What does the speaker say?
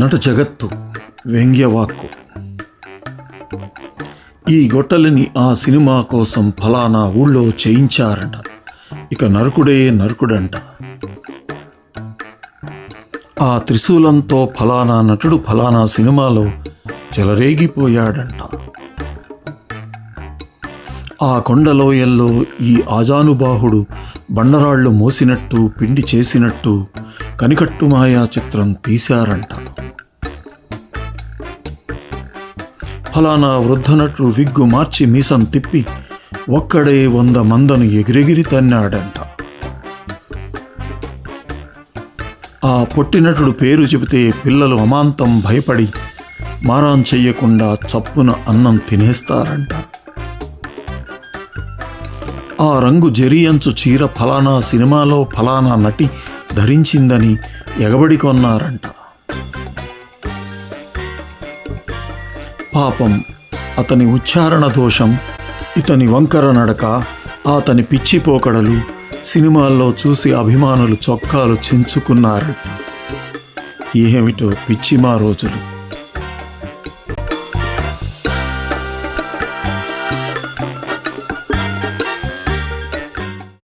నట జగత్తు వ్యంగ్యవాక్కు. ఈ గొట్టలిని ఆ సినిమా కోసం ఫలానా ఊళ్ళో చేయించారంట. ఇక నరకుడే నరకుడంట. ఆ త్రిశూలంతో ఫలానా నటుడు ఫలానా సినిమాలో చెలరేగిపోయాడంట. ఆ కొండలోయల్లో ఈ ఆజానుబాహుడు బండరాళ్లు మోసినట్టు పిండి చేసినట్టు కనికట్టుమాయా చిత్రం తీశారంట. ఫలానా వృద్ధనటుడు విగ్గు మార్చి మీసం తిప్పి ఒక్కడే 100 మందను ఎగిరెగిరి తన్నాడంట. ఆ పొట్టినటుడు పేరు చెబితే పిల్లలు అమాంతం భయపడి మారాం చెయ్యకుండా చప్పున అన్నం తినేస్తారంట. ఆ రంగు జరియంచు చీర ఫలానా సినిమాలో ఫలానా నటి ధరించిందని ఎగబడి కొన్నారంట. పాపం అతని ఉచ్చారణ దోషం, ఇతని వంకర నడక, అతని పిచ్చిపోకడలు సినిమాల్లో చూసి అభిమానులు చొక్కాలు చించుకున్నారట. ఏమిటో పిచ్చిమా రోజులు.